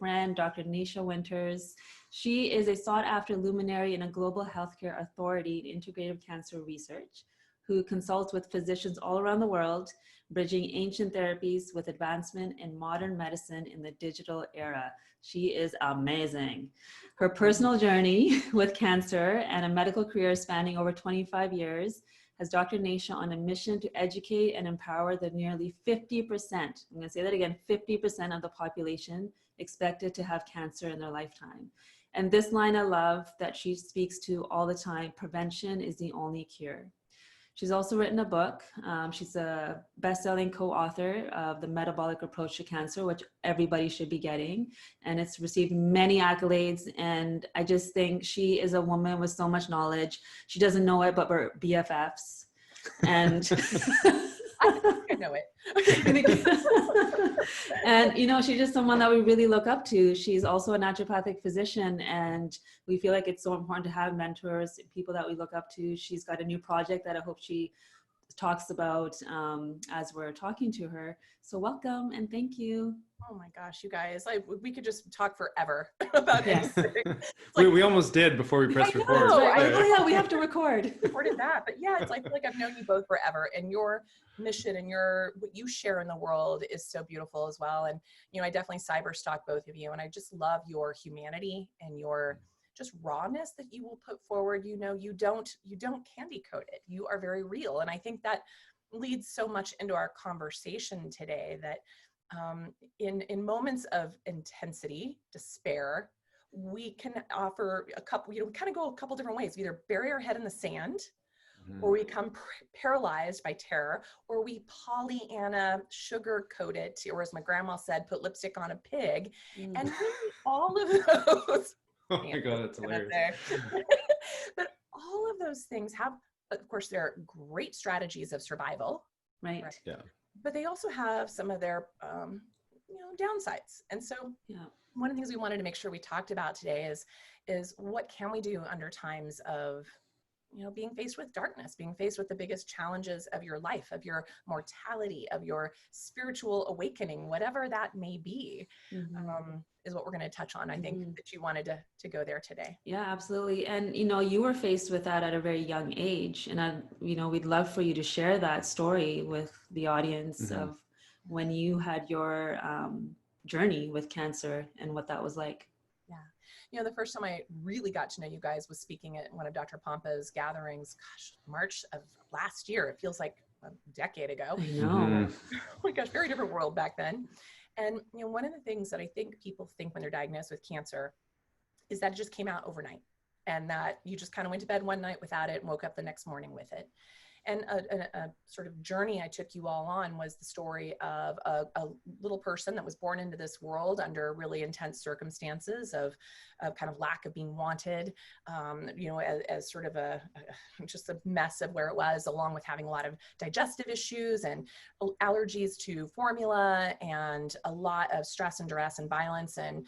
friend, Dr. Nasha Winters. She is a sought-after luminary in a global healthcare authority in integrative cancer research, who consults with physicians all around the world, bridging ancient therapies with advancement in modern medicine in the digital era. She is amazing. Her personal journey with cancer and a medical career spanning over 25 years has Dr. Nasha on a mission to educate and empower the nearly 50%, I'm going to say that again, 50% of the population expected to have cancer in their lifetime. And this line I love that she speaks to all the time: prevention is the only cure. She's also written a book. She's a best-selling co-author of The Metabolic Approach to Cancer, which everybody should be getting. And it's received many accolades. And I just think she is a woman with so much knowledge. She doesn't know it, but we're BFFs. And I know it. And, you know, she's just someone that we really look up to. She's also a naturopathic physician, and we feel like it's so important to have mentors, people that we look up to. She's got a new project that I hope she talks about as we're talking to her. So welcome and thank you. Oh my gosh, you guys, we could just talk forever about anything. We almost did before we pressed record. Oh yeah, we have to record. Recorded that, but yeah, it's like I feel like I've known you both forever, and your mission and what you share in the world is so beautiful as well. And you know, I definitely cyber stalk both of you, and I just love your humanity and your just rawness that you will put forward. You know, you don't candy coat it. You are very real, and I think that leads so much into our conversation today. That in moments of intensity, despair, we can offer a couple, you know, we kind of go a couple different ways. We either bury our head in the sand, or we become paralyzed by terror, or we Pollyanna sugarcoat it, or as my grandma said, put lipstick on a pig. And really all of those, oh my God, that's hilarious. But all of those things have, of course, they're great strategies of survival. Right. Yeah. But they also have some of their, you know, downsides. And so one of the things we wanted to make sure we talked about today is what can we do under times of, you know, being faced with darkness, being faced with the biggest challenges of your life, of your mortality, of your spiritual awakening, whatever that may be, is what we're going to touch on. I think that you wanted to go there today. Yeah, absolutely. And, you know, you were faced with that at a very young age. And, you know, we'd love for you to share that story with the audience of when you had your journey with cancer and what that was like. Yeah. You know, the first time I really got to know you guys was speaking at one of Dr. Pompa's gatherings, gosh, March of last year. It feels like a decade ago. I know. Oh my gosh, very different world back then. And, you know, one of the things that I think people think when they're diagnosed with cancer is that it just came out overnight, and that you just kind of went to bed one night without it and woke up the next morning with it. And a sort of journey I took you all on was the story of a little person that was born into this world under really intense circumstances of kind of lack of being wanted, you know, as sort of just a mess of where it was, along with having a lot of digestive issues and allergies to formula and a lot of stress and duress and violence and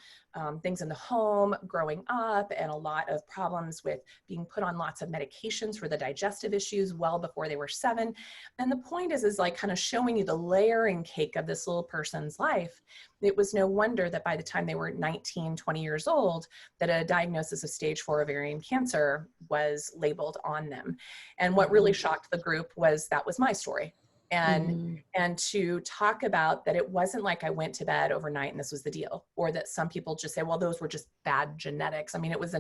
things in the home growing up, and a lot of problems with being put on lots of medications for the digestive issues well before they were 7. And the point is like kind of showing you the layering cake of this little person's life. It was no wonder that by the time they were 19, 20 years old, that a diagnosis of stage 4 ovarian cancer was labeled on them. And what really shocked the group was that was my story. And to talk about that, it wasn't like I went to bed overnight and this was the deal, or that some people just say, well, those were just bad genetics. I mean, it was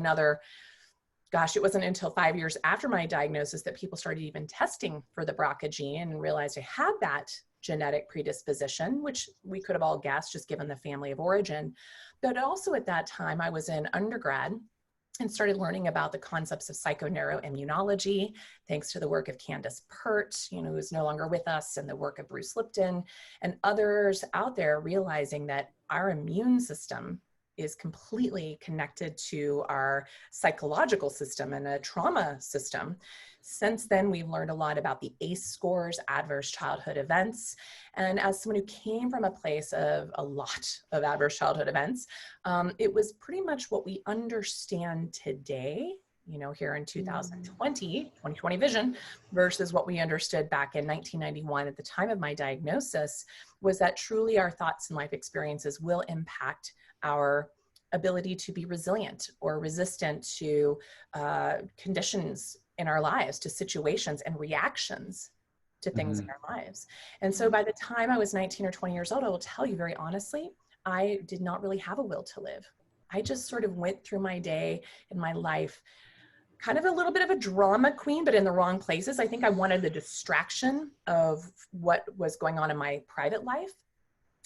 it wasn't until 5 years after my diagnosis that people started even testing for the BRCA gene and realized I had that genetic predisposition, which we could have all guessed just given the family of origin. But also at that time, I was in undergrad and started learning about the concepts of psychoneuroimmunology, thanks to the work of Candace Pert, you know, who's no longer with us, and the work of Bruce Lipton and others out there, realizing that our immune system is completely connected to our psychological system and a trauma system. Since then, we've learned a lot about the ACE scores, adverse childhood events. And as someone who came from a place of a lot of adverse childhood events, it was pretty much what we understand today you know, here in 2020 vision versus what we understood back in 1991 at the time of my diagnosis, was that truly our thoughts and life experiences will impact our ability to be resilient or resistant to conditions in our lives, to situations and reactions to things in our lives. And so by the time I was 19 or 20 years old, I will tell you very honestly, I did not really have a will to live. I just sort of went through my day and my life, kind of a little bit of a drama queen, but in the wrong places. I think I wanted the distraction of what was going on in my private life,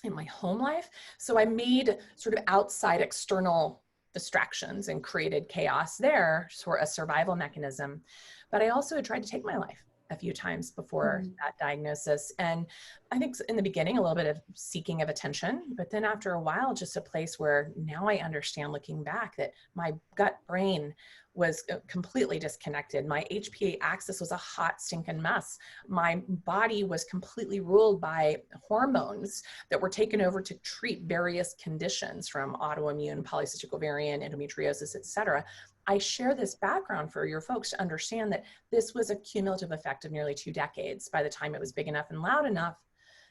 in my home life. So I made sort of outside external distractions and created chaos there for a survival mechanism. But I also had tried to take my life a few times before that diagnosis. And I think in the beginning, a little bit of seeking of attention, but then after a while, just a place where now I understand looking back that my gut brain was completely disconnected. My HPA axis was a hot stinking mess. My body was completely ruled by hormones that were taken over to treat various conditions from autoimmune, polycystic ovarian, endometriosis, et cetera. I share this background for your folks to understand that this was a cumulative effect of nearly 2 decades by the time it was big enough and loud enough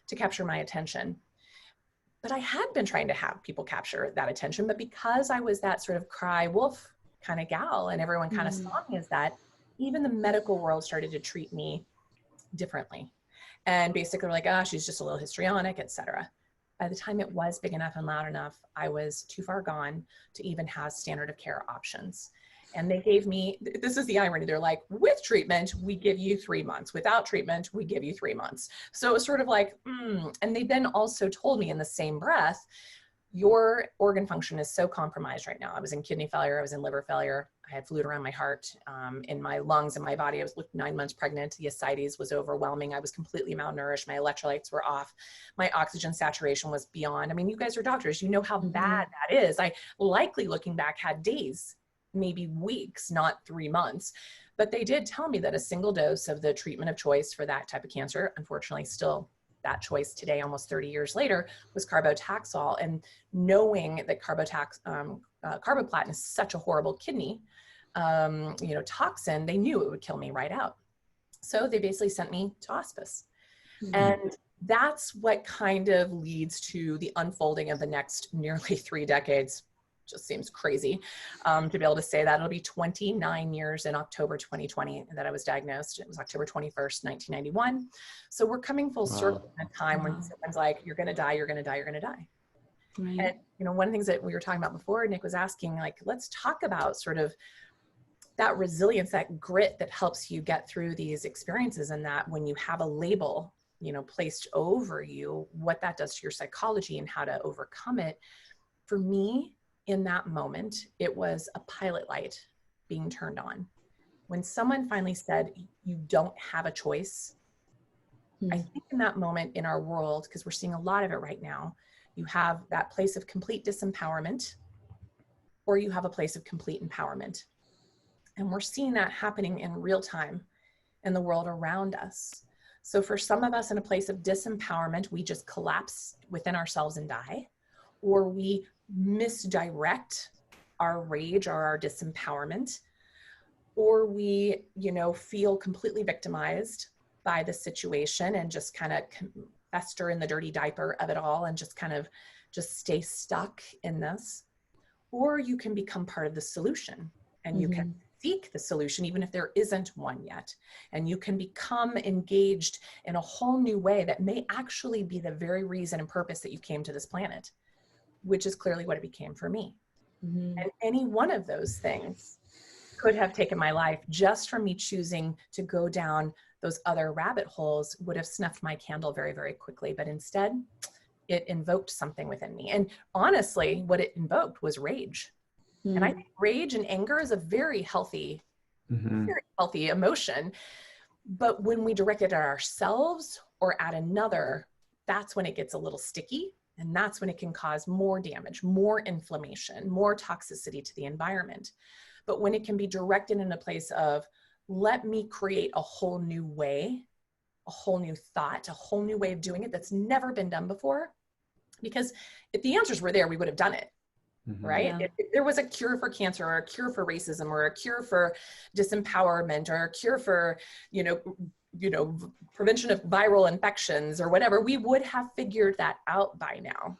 to capture my attention. But I had been trying to have people capture that attention, but because I was that sort of cry wolf kind of gal and everyone kind of saw me as that, even the medical world started to treat me differently. And basically were like, ah, she's just a little histrionic, et cetera. By the time it was big enough and loud enough, I was too far gone to even have standard of care options. And they gave me, this is the irony, they're like, with treatment, we give you 3 months. Without treatment, we give you 3 months. So it was sort of like, And they then also told me in the same breath, your organ function is so compromised right now. I was in kidney failure, I was in liver failure, I had fluid around my heart, in my lungs, in my body. I was 9 months pregnant. The ascites was overwhelming. I was completely malnourished. My electrolytes were off. My oxygen saturation was beyond. I mean, you guys are doctors. You know how bad that is. I likely, looking back, had days, maybe weeks, not 3 months. But they did tell me that a single dose of the treatment of choice for that type of cancer, unfortunately still that choice today, almost 30 years later, was carbotaxol. And knowing that carboplatin is such a horrible kidney toxin, they knew it would kill me right out. So they basically sent me to hospice. And that's what kind of leads to the unfolding of the next nearly 3 decades. Just seems crazy to be able to say that. It'll be 29 years in October 2020 that I was diagnosed. It was October 21st, 1991. So we're coming full circle in a time when someone's like, you're going to die, you're going to die, you're going to die. Right. And one of the things that we were talking about before, Nick was asking, like, let's talk about sort of that resilience, that grit that helps you get through these experiences, and that when you have a label, placed over you, what that does to your psychology and how to overcome it. For me, in that moment, it was a pilot light being turned on. When someone finally said, you don't have a choice, I think in that moment in our world, because we're seeing a lot of it right now, you have that place of complete disempowerment, or you have a place of complete empowerment. And we're seeing that happening in real time in the world around us. So for some of us in a place of disempowerment, we just collapse within ourselves and die, or we misdirect our rage or our disempowerment, or we, feel completely victimized by the situation and just kind of fester in the dirty diaper of it all and just kind of stay stuck in this. Or you can become part of the solution, and you can seek the solution even if there isn't one yet. And you can become engaged in a whole new way that may actually be the very reason and purpose that you came to this planet, which is clearly what it became for me. And any one of those things could have taken my life. Just from me choosing to go down those other rabbit holes would have snuffed my candle very, very quickly. But instead, it invoked something within me. And honestly, what it invoked was rage. And I think rage and anger is a very healthy emotion. But when we direct it at ourselves or at another, that's when it gets a little sticky. And that's when it can cause more damage, more inflammation, more toxicity to the environment. But when it can be directed in a place of, let me create a whole new way, a whole new thought, a whole new way of doing it that's never been done before. Because if the answers were there, we would have done it. right? Yeah. If there was a cure for cancer or a cure for racism or a cure for disempowerment or a cure for, prevention of viral infections or whatever, we would have figured that out by now.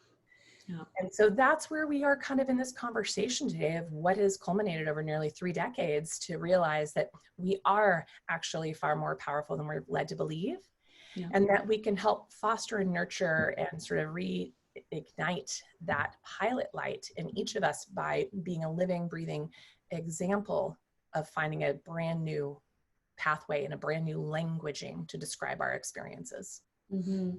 Yeah. And so that's where we are kind of in this conversation today of what has culminated over nearly 3 decades to realize that we are actually far more powerful than we're led to believe. Yeah. And that we can help foster and nurture and sort of reignite that pilot light in each of us by being a living, breathing example of finding a brand new pathway and a brand new languaging to describe our experiences. Mm-hmm.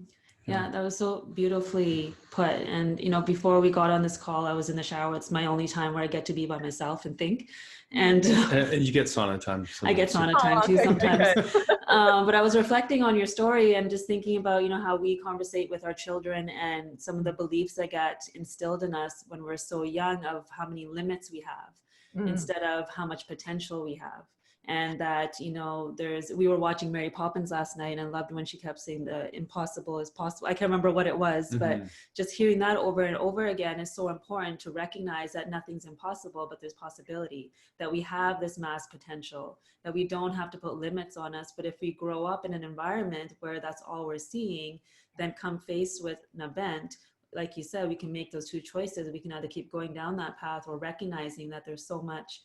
Yeah, that was so beautifully put. And, before we got on this call, I was in the shower. It's my only time where I get to be by myself and think. And you get sauna time. I get sauna time too sometimes. Good. But I was reflecting on your story and just thinking about, how we conversate with our children and some of the beliefs that get instilled in us when we're so young of how many limits we have instead of how much potential we have. And that, we were watching Mary Poppins last night and I loved when she kept saying the impossible is possible. I can't remember what it was, but just hearing that over and over again is so important to recognize that nothing's impossible, but there's possibility, that we have this mass potential, that we don't have to put limits on us. But if we grow up in an environment where that's all we're seeing, then come faced with an event, like you said, we can make those two choices. We can either keep going down that path or recognizing that there's so much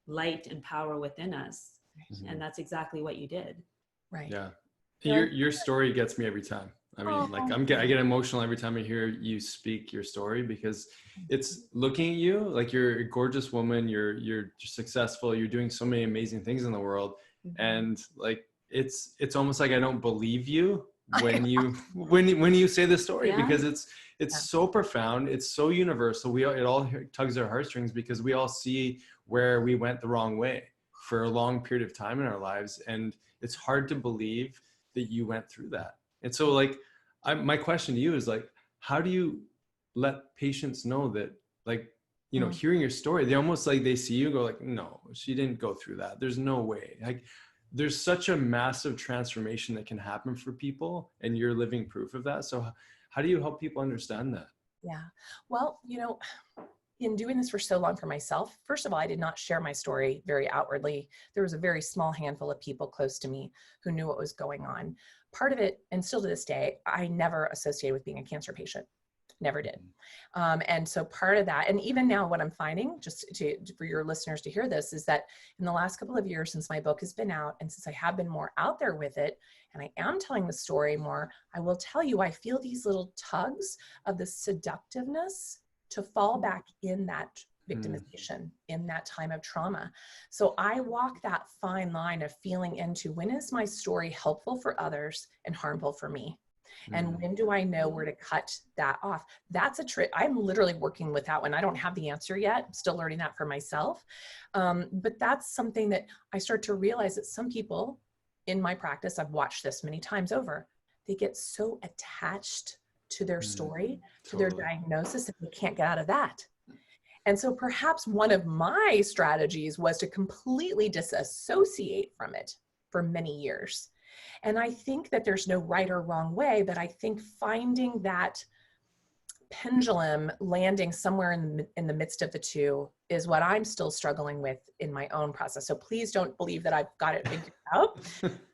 light and power within us. And that's exactly what you did. Right. Yeah. Your story gets me every time. I mean, I get emotional every time I hear you speak your story, because it's looking at you like you're a gorgeous woman. You're successful. You're doing so many amazing things in the world. And like, it's almost like I don't believe you when you say the story, because it's so profound. It's so universal. It all tugs our heartstrings because we all see where we went the wrong way for a long period of time in our lives. And it's hard to believe that you went through that. And so like, my question to you is like, how do you let patients know that, like, hearing your story, they almost like they see you and go like, no, she didn't go through that. There's no way. Like, there's such a massive transformation that can happen for people, and you're living proof of that. So how do you help people understand that? Yeah. Well, in doing this for so long for myself, first of all, I did not share my story very outwardly. There was a very small handful of people close to me who knew what was going on. Part of it, and still to this day, I never associated with being a cancer patient. Never did. And so part of that, and even now what I'm finding, just for your listeners to hear this, is that in the last couple of years since my book has been out, and since I have been more out there with it, and I am telling the story more, I will tell you, I feel these little tugs of the seductiveness to fall back in that victimization, in that time of trauma. So I walk that fine line of feeling into, when is my story helpful for others and harmful for me? And when do I know where to cut that off? That's a trick. I'm literally working with that one. I don't have the answer yet. I'm still learning that for myself. But that's something that I start to realize that some people in my practice, I've watched this many times over, they get so attached to their story, to their diagnosis, that they can't get out of that. And so perhaps one of my strategies was to completely disassociate from it for many years. And I think that there's no right or wrong way, but I think finding that pendulum landing somewhere in the midst of the two is what I'm still struggling with in my own process. So please don't believe that I've got it figured out.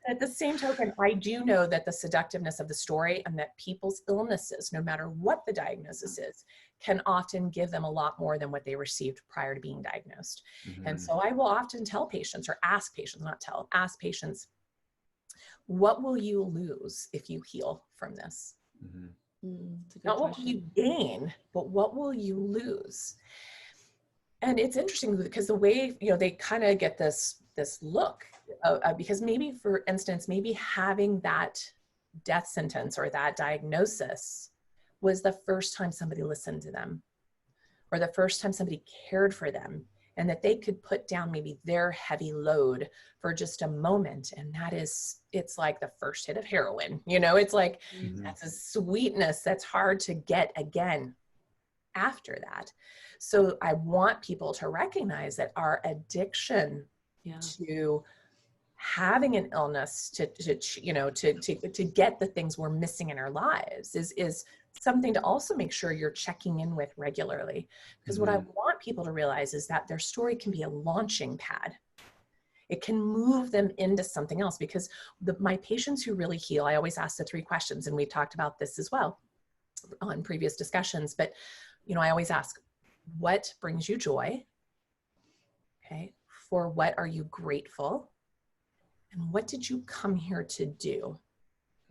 At the same token, I do know that the seductiveness of the story and that people's illnesses, no matter what the diagnosis is, can often give them a lot more than what they received prior to being diagnosed. And so I will often tell patients, or ask patients, ask patients, what will you lose if you heal from this? Not what will you gain, but what will you lose? And it's interesting because the way, they kind of get this look, because maybe, for instance, maybe having that death sentence or that diagnosis was the first time somebody listened to them, or the first time somebody cared for them, and that they could put down maybe their heavy load for just a moment. And it's like the first hit of heroin, it's like, that's a sweetness that's hard to get again after that. So I want people to recognize that our addiction to having an illness, to get the things we're missing in our lives is something to also make sure you're checking in with regularly. Because what I want people to realize is that their story can be a launching pad. It can move them into something else, because my patients who really heal, I always ask the 3 questions, and we talked about this as well on previous discussions, but I always ask, what brings you joy? Okay. For what are you grateful? And what did you come here to do?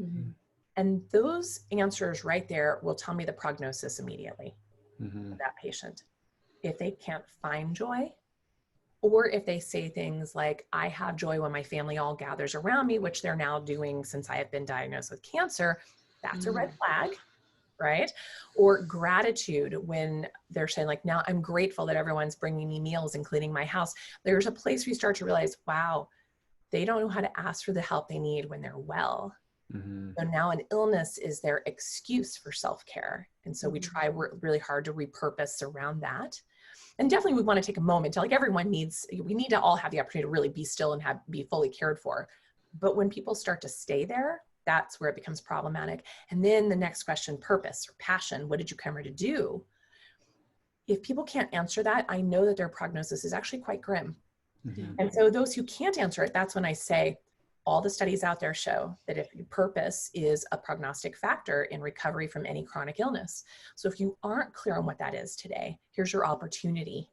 Mm-hmm. And those answers right there will tell me the prognosis immediately of that patient. If they can't find joy, or if they say things like, I have joy when my family all gathers around me, which they're now doing since I have been diagnosed with cancer, that's a red flag, right? Or gratitude, when they're saying like, now I'm grateful that everyone's bringing me meals and cleaning my house. There's a place we start to realize, wow, they don't know how to ask for the help they need when they're well. So now an illness is their excuse for self-care. And so we try really hard to repurpose around that. And definitely we want to take a moment to, like, we need to all have the opportunity to really be still and be fully cared for. But when people start to stay there, that's where it becomes problematic. And then the next question, purpose or passion, what did you come here to do? If people can't answer that, I know that their prognosis is actually quite grim. And so those who can't answer it, that's when I say, all the studies out there show that if purpose is a prognostic factor in recovery from any chronic illness. So if you aren't clear on what that is today, here's your opportunity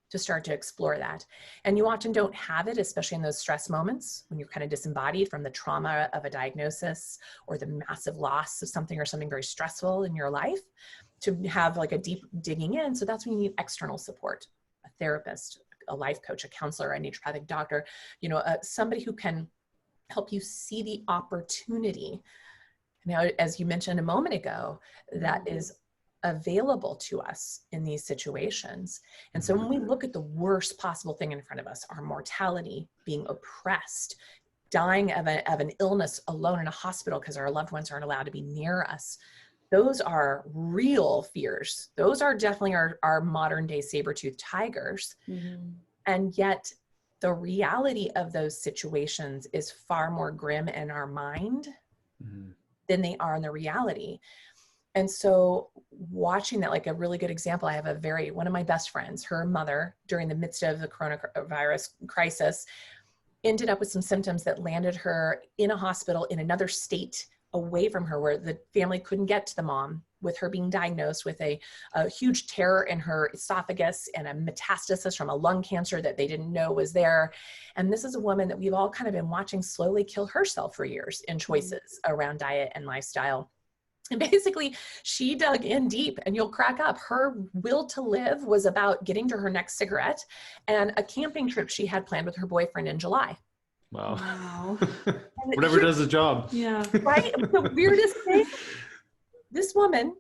to start to explore that. And you often don't have it, especially in those stress moments when you're kind of disembodied from the trauma of a diagnosis or the massive loss of something or something very stressful in your life, to have like a deep digging in. So that's when you need external support, a therapist, a life coach, a counselor, a naturopathic doctor, somebody who can help you see the opportunity. Now, as you mentioned a moment ago, that is available to us in these situations. And so when we look at the worst possible thing in front of us, our mortality, being oppressed, dying of an illness alone in a hospital because our loved ones aren't allowed to be near us, those are real fears. Those are definitely our modern day saber-toothed tigers. And yet the reality of those situations is far more grim in our mind than they are in the reality. And so watching that, like a really good example, I have one of my best friends, her mother, during the midst of the coronavirus crisis, ended up with some symptoms that landed her in a hospital in another state away from her, where the family couldn't get to the mom, with her being diagnosed with a huge tear in her esophagus and a metastasis from a lung cancer that they didn't know was there. And this is a woman that we've all kind of been watching slowly kill herself for years in choices around diet and lifestyle. And basically she dug in deep, and you'll crack up. Her will to live was about getting to her next cigarette and a camping trip she had planned with her boyfriend in July. Wow. Whatever does the job. Yeah. Right? The weirdest thing, this woman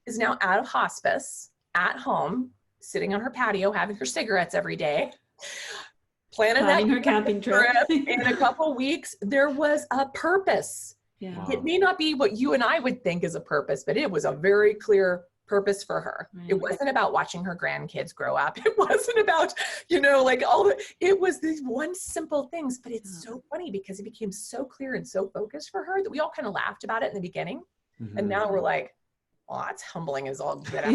is now out of hospice, at home, sitting on her patio, having her cigarettes every day, planning her camping trip. In a couple weeks. There was a purpose. Yeah. Wow. It may not be what you and I would think is a purpose, but it was a very clear purpose for her. It wasn't about watching her grandkids grow up. It wasn't about, it was these one simple things, but it's so funny because it became so clear and so focused for her that we all kind of laughed about it in the beginning. And now we're like, well, that's humbling as all get out.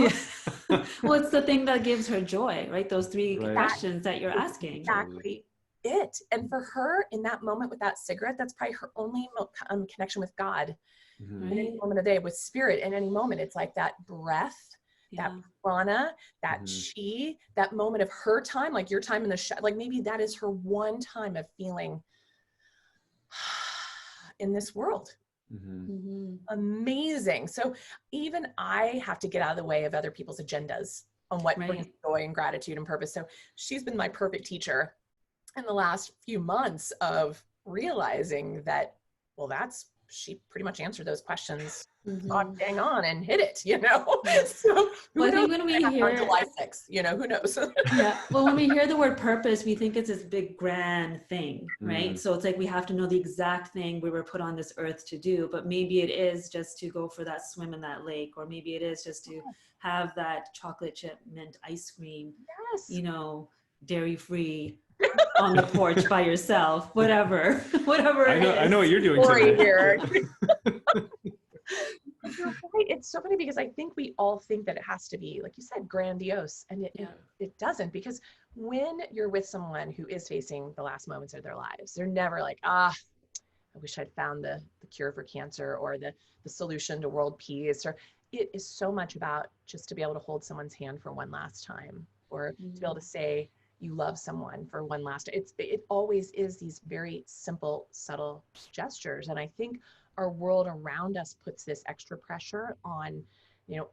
Yeah. Well, it's the thing that gives her joy, right? Those 3 questions that you're asking. Exactly it. And for her in that moment with that cigarette, that's probably her only connection with God. In any moment of the day, with spirit, in any moment, it's like that breath, that prana, that chi, that moment of her time, like your time in the like maybe that is her one time of feeling in this world. Amazing. So even I have to get out of the way of other people's agendas on what brings joy and gratitude and purpose. So she's been my perfect teacher in the last few months of realizing that, well, she pretty much answered those questions, dang on, and hit it, So well, I think when we hear on July 6th, who knows? Yeah. Well, when we hear the word purpose, we think it's this big grand thing, right? So it's like we have to know the exact thing we were put on this earth to do, but maybe it is just to go for that swim in that lake, or maybe it is just to have that chocolate chip mint ice cream, dairy free on the porch by yourself, whatever I know what you're doing here. You're right. It's so funny because I think we all think that it has to be, like you said, grandiose, and it doesn't, because when you're with someone who is facing the last moments of their lives, they're never like, I wish I'd found the cure for cancer or the solution to world peace. Or it is so much about just to be able to hold someone's hand for one last time, or to be able to say you love someone for one last. It always is these very simple, subtle gestures, and I think our world around us puts this extra pressure on,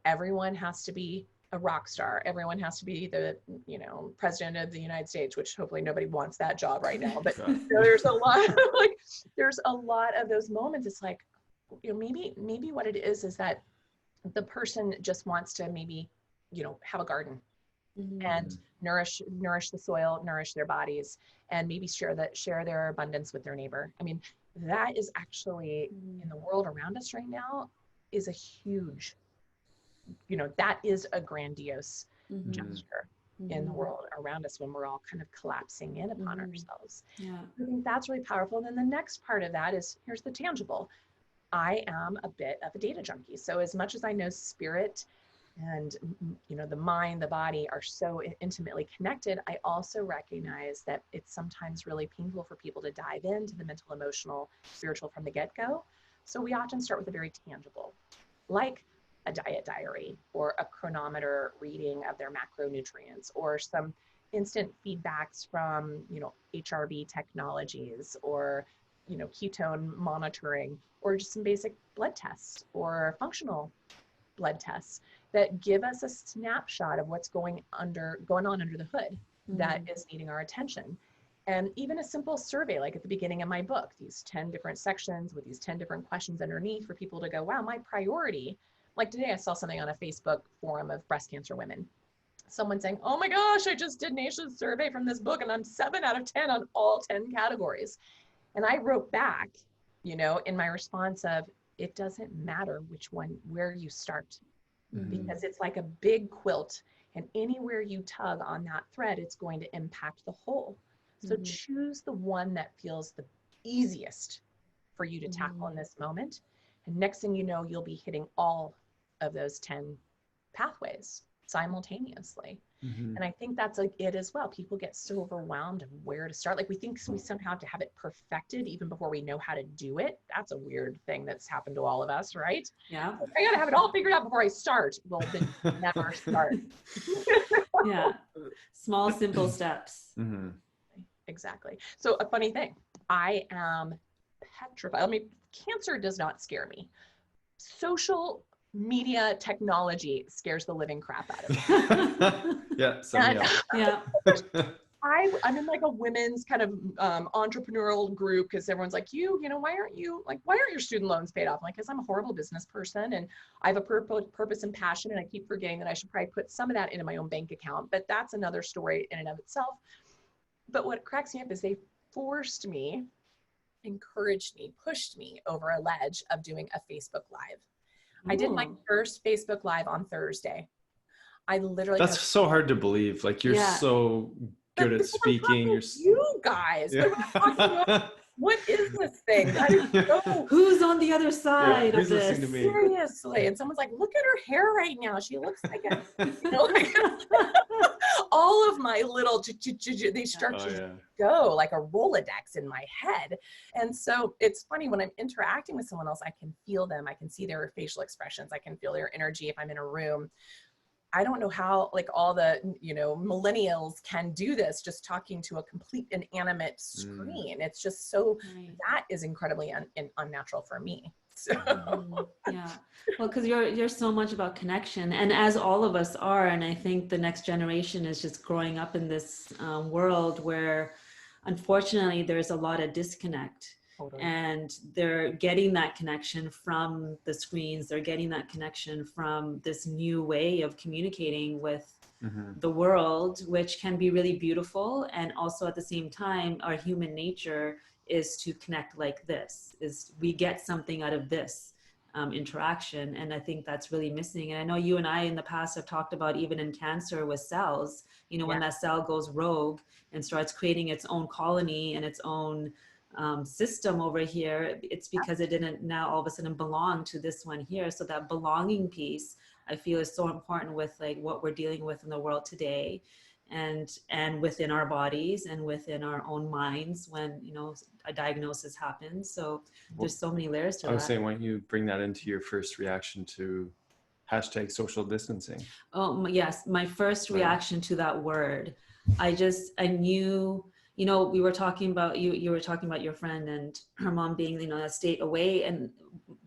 everyone has to be a rock star. Everyone has to be the, president of the United States, which hopefully nobody wants that job right now. But there's a lot of, there's a lot of those moments. It's like, maybe what it is that the person just wants to maybe, have a garden and nourish the soil, nourish their bodies, and maybe share their abundance with their neighbor. I mean, that is actually in the world around us right now is a huge, that is a grandiose gesture in the world around us when we're all kind of collapsing in upon ourselves. Yeah. I think that's really powerful. And then the next part of that is, here's the tangible. I am a bit of a data junkie. So as much as I know spirit and, the mind, the body are so intimately connected, I also recognize that it's sometimes really painful for people to dive into the mental, emotional, spiritual from the get-go. So we often start with a very tangible, like a diet diary or a chronometer reading of their macronutrients, or some instant feedbacks from, HRV technologies, or, ketone monitoring, or just some basic blood tests or functional blood tests that give us a snapshot of what's going on under the hood that is needing our attention. And even a simple survey, like at the beginning of my book, these 10 different sections with these 10 different questions underneath for people to go, wow, my priority. Like today I saw something on a Facebook forum of breast cancer women. Someone saying, oh my gosh, I just did Nasha's survey from this book and I'm 7 out of 10 on all 10 categories. And I wrote back, in my response of, it doesn't matter where you start, because it's like a big quilt, and anywhere you tug on that thread, it's going to impact the whole. So choose the one that feels the easiest for you to tackle in this moment. And next thing you know, you'll be hitting all of those 10 pathways simultaneously. And I think that's like it as well. People get so overwhelmed of where to start. Like we think we somehow have to have it perfected even before we know how to do it. That's a weird thing that's happened to all of us, right? Yeah. I gotta have it all figured out before I start. Well, then never start. Yeah. Small, simple steps. Exactly. So a funny thing, I am petrified. I mean, cancer does not scare me. Social media technology scares the living crap out of me. Yeah. I'm in like a women's kind of entrepreneurial group, because everyone's like, why aren't your student loans paid off? I'm like, because I'm a horrible business person and I have a purpose and passion, and I keep forgetting that I should probably put some of that into my own bank account. But that's another story in and of itself. But what cracks me up is they forced me, encouraged me, pushed me over a ledge of doing a Facebook Live. I did my first Facebook Live on Thursday. I literally— That's so hard to believe. Like you're so good at speaking. You guys, what is this thing? Who's on the other side of this? Listening to me? Seriously. And someone's like, look at her hair right now. She looks like all of my little, they start to go like a Rolodex in my head. And so it's funny when I'm interacting with someone else, I can feel them. I can see their facial expressions. I can feel their energy if I'm in a room. I don't know how like all the, millennials can do this, just talking to a complete inanimate screen. It's just so, that is incredibly unnatural for me. So. Yeah. Well, because you're so much about connection, and as all of us are, and I think the next generation is just growing up in this world where unfortunately there's a lot of disconnect. Totally. And they're getting that connection from the screens. They're getting that connection from this new way of communicating with the world, which can be really beautiful. And also at the same time, our human nature is to connect like this, is we get something out of this interaction. And I think that's really missing. And I know you and I in the past have talked about, even in cancer with cells, when that cell goes rogue and starts creating its own colony and its own system over here, it's because it didn't now all of a sudden belong to this one here. So that belonging piece, I feel, is so important with like what we're dealing with in the world today, and within our bodies and within our own minds when, you know, a diagnosis happens. So there's so many layers to that. I was saying, why don't you bring that into your first reaction to hashtag social distancing? Oh, yes. My first reaction to that word, I knew, you know, we were talking about, you were talking about your friend and her mom being, you know, a state away. And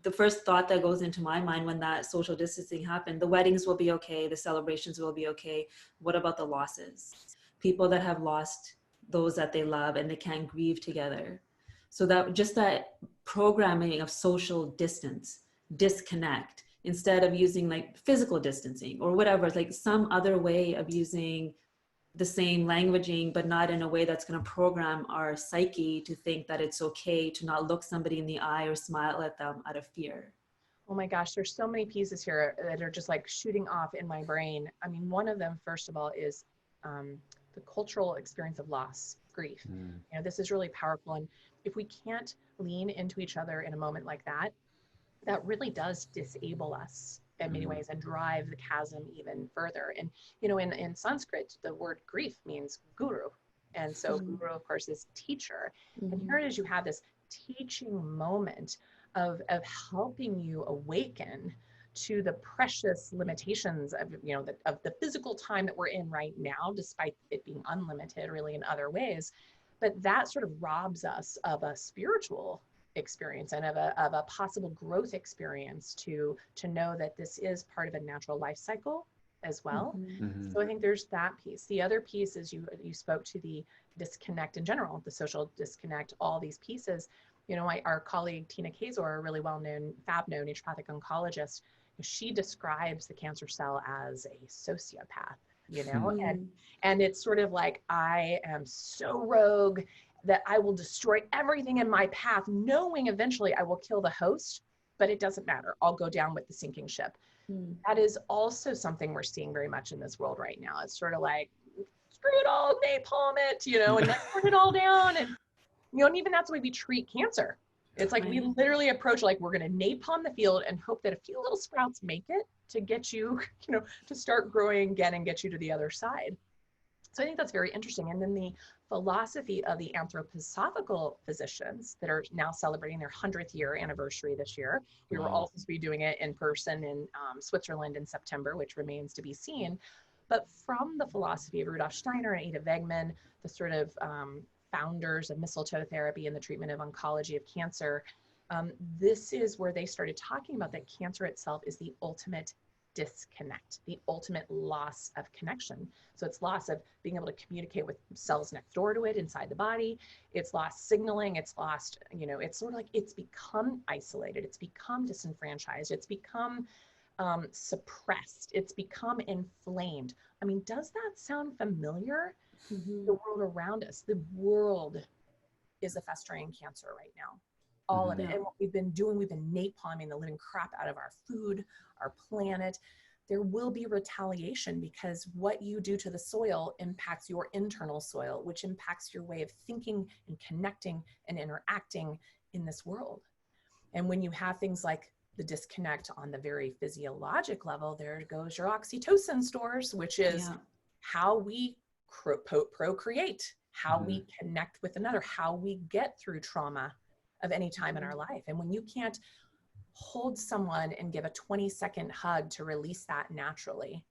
the first thought that goes into my mind when that social distancing happened, the weddings will be okay. The celebrations will be okay. What about the losses? People that have lost those that they love and they can't grieve together. So that just that programming of social distance, disconnect, instead of using like physical distancing or whatever, like some other way of using the same languaging, but not in a way that's going to program our psyche to think that it's okay to not look somebody in the eye or smile at them out of fear. Oh my gosh, there's so many pieces here that are just like shooting off in my brain. I mean, one of them, first of all, is the cultural experience of loss, grief. You know, this is really powerful. And if we can't lean into each other in a moment like that, that really does disable us in many ways and drive the chasm even further. And, you know, in Sanskrit, the word grief means guru. And so guru, of course, is teacher. And here it is, you have this teaching moment of helping you awaken to the precious limitations of, you know, of the physical time that we're in right now, despite it being unlimited really in other ways. But that sort of robs us of a spiritual experience and of a possible growth experience to know that this is part of a natural life cycle as well. So I think there's that piece. The other piece is you spoke to the disconnect in general, the social disconnect, all these pieces. You know, our colleague Tina Kazor, a really well-known FAB-known naturopathic oncologist, she describes the cancer cell as a sociopath, you know, and it's sort of like, I am so rogue that I will destroy everything in my path, knowing eventually I will kill the host, but it doesn't matter. I'll go down with the sinking ship. That is also something we're seeing very much in this world right now. It's sort of like, screw it all, napalm it, you know, and like burn it all down. And, you know, and even that's the way we treat cancer. It's like we literally approach like, we're going to napalm the field and hope that a few little sprouts make it to get you, you know, to start growing again and get you to the other side. So I think that's very interesting. And then the philosophy of the anthroposophical physicians that are now celebrating their 100th year anniversary this year. We were all supposed to be doing it in person in Switzerland in September, which remains to be seen. But from the philosophy of Rudolf Steiner and Ada Wegman, the sort of founders of mistletoe therapy and the treatment of oncology of cancer, this is where they started talking about that cancer itself is the ultimate disconnect, the ultimate loss of connection. So it's loss of being able to communicate with cells next door to it inside the body. It's lost signaling. It's lost, you know, it's sort of like it's become isolated. It's become disenfranchised. It's become suppressed. It's become inflamed. I mean, does that sound familiar? The world around us, the world is a festering cancer right now. All of it. And what we've been doing, we've been napalming the living crap out of our food, our planet. There will be retaliation because what you do to the soil impacts your internal soil, which impacts your way of thinking and connecting and interacting in this world. And when you have things like the disconnect on the very physiologic level, there goes your oxytocin stores, which is how we procreate, how we connect with another, how we get through trauma of any time in our life. And when you can't hold someone and give a 20-second hug to release that naturally,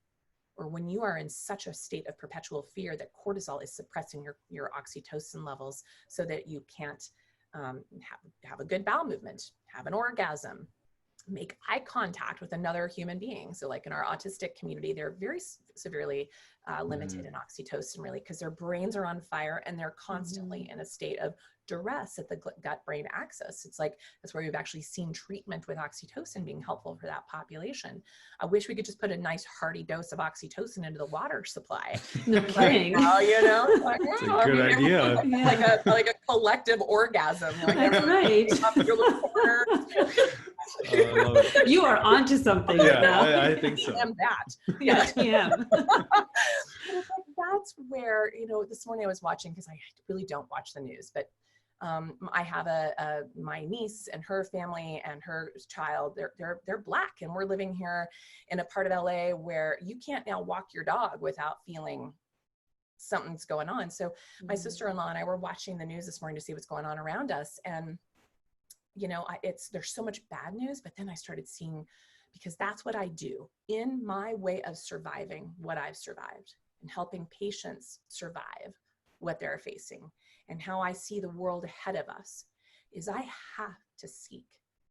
or when you are in such a state of perpetual fear that cortisol is suppressing your oxytocin levels so that you can't have a good bowel movement, have an orgasm, make eye contact with another human being. So like in our autistic community, they're very severely limited in oxytocin really because their brains are on fire and they're constantly in a state of duress at the gut-brain axis. It's like, that's where we've actually seen treatment with oxytocin being helpful for that population. I wish we could just put a nice hearty dose of oxytocin into the water supply. No kidding. Right, you know, like, It's a good idea. Like a collective orgasm. Like that's right. Your little corner. I love it. You are onto something. Yeah, I think so. I am that. Yeah, I am. That's where, you know, this morning I was watching, because I really don't watch the news, but I have my niece and her family and her child, they're Black, and we're living here in a part of LA where you can't now walk your dog without feeling something's going on. So my sister-in-law and I were watching the news this morning to see what's going on around us. And, you know, there's so much bad news, but then I started seeing, because that's what I do in my way of surviving what I've survived and helping patients survive what they're facing, and how I see the world ahead of us, is I have to seek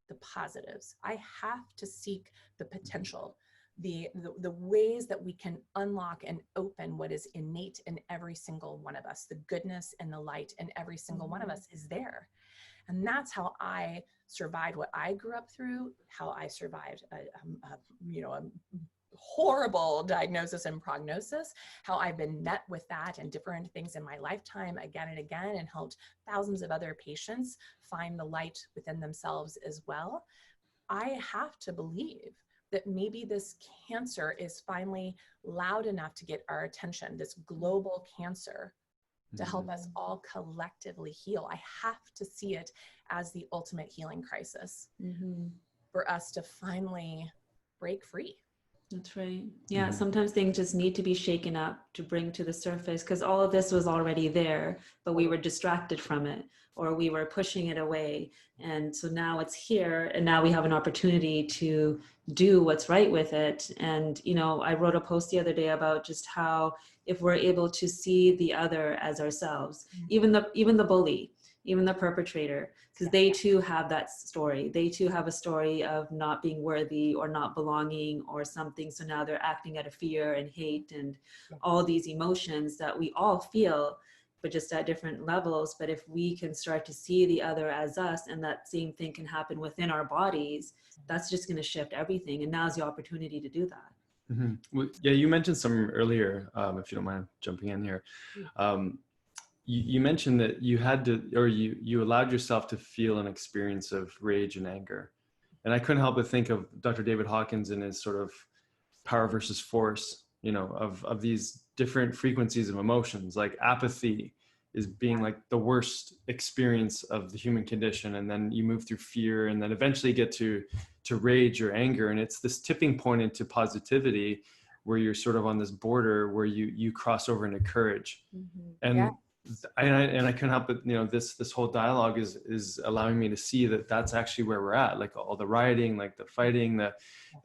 the positives. I have to seek the potential, the ways that we can unlock and open what is innate in every single one of us. The goodness and the light in every single one of us is there. And that's how I survived what I grew up through, how I survived a horrible diagnosis and prognosis, how I've been met with that and different things in my lifetime again and again, and helped thousands of other patients find the light within themselves as well. I have to believe that maybe this cancer is finally loud enough to get our attention, this global cancer, to help us all collectively heal. I have to see it as the ultimate healing crisis for us to finally break free. That's right. Yeah, sometimes things just need to be shaken up to bring to the surface, because all of this was already there, but we were distracted from it, or we were pushing it away. And so now it's here, and now we have an opportunity to do what's right with it. And, you know, I wrote a post the other day about just how, if we're able to see the other as ourselves, even the bully, even the perpetrator, because they too have that story. They too have a story of not being worthy or not belonging or something. So now they're acting out of fear and hate and all these emotions that we all feel, but just at different levels. But if we can start to see the other as us, and that same thing can happen within our bodies, that's just going to shift everything. And now's the opportunity to do that. Well, yeah, you mentioned some earlier, if you don't mind jumping in here. You mentioned that you had to, or you allowed yourself to feel an experience of rage and anger. And I couldn't help but think of Dr. David Hawkins and his sort of power versus force, you know, of these different frequencies of emotions. Like apathy is being like the worst experience of the human condition. And then you move through fear, and then eventually get to rage or anger. And it's this tipping point into positivity where you're sort of on this border where you cross over into courage. And I couldn't help but, you know, this whole dialogue is allowing me to see that that's actually where we're at. Like all the rioting, like the fighting, the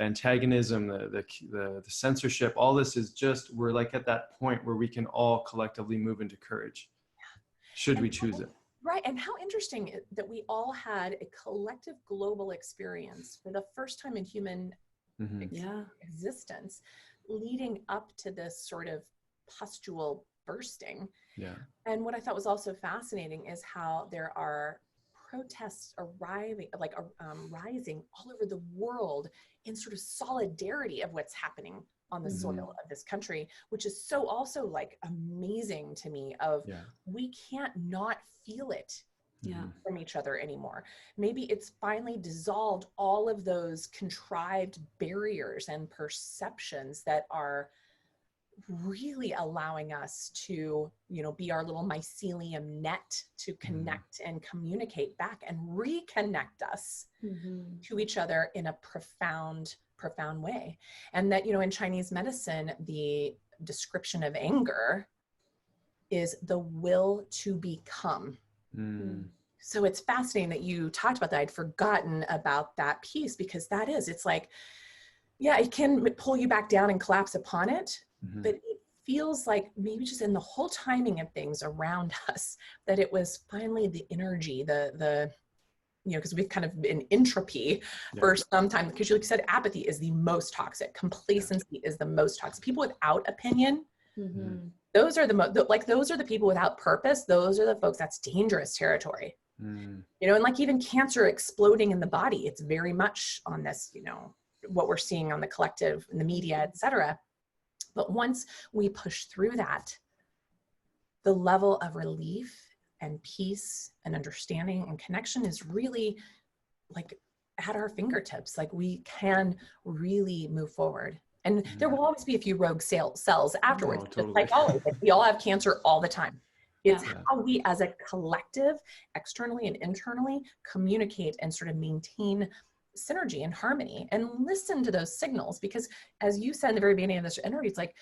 antagonism, the censorship, all this is just, we're like at that point where we can all collectively move into courage, should we choose it. Right. And how interesting that we all had a collective global experience for the first time in human existence, leading up to this sort of pustule bursting. And what I thought was also fascinating is how there are protests rising all over the world in sort of solidarity of what's happening on the soil of this country, which is so also like amazing to me of we can't not feel it from each other anymore. Maybe it's finally dissolved all of those contrived barriers and perceptions that are really allowing us to, you know, be our little mycelium net to connect and communicate back and reconnect us to each other in a profound way. And that, you know, in Chinese medicine, the description of anger is the will to become. So it's fascinating that you talked about that. I'd forgotten about that piece, because that is, it's like, yeah, it can pull you back down and collapse upon it. But it feels like maybe just in the whole timing of things around us, that it was finally the energy, the you know, because we've kind of been entropy for some time, because like you said, apathy is the most toxic. Complacency is the most toxic. People without opinion, those are those are the people without purpose. Those are the folks, that's dangerous territory. You know, and like even cancer exploding in the body, it's very much on this, you know, what we're seeing on the collective, in the media, etc. But once we push through that, the level of relief and peace and understanding and connection is really like at our fingertips. Like we can really move forward. And there will always be a few rogue cells afterwards. Oh, totally. Like always, like we all have cancer all the time. It's Yeah. how we as a collective, externally and internally, communicate and sort of maintain synergy and harmony and listen to those signals. Because as you said in the very beginning of this interview, it's like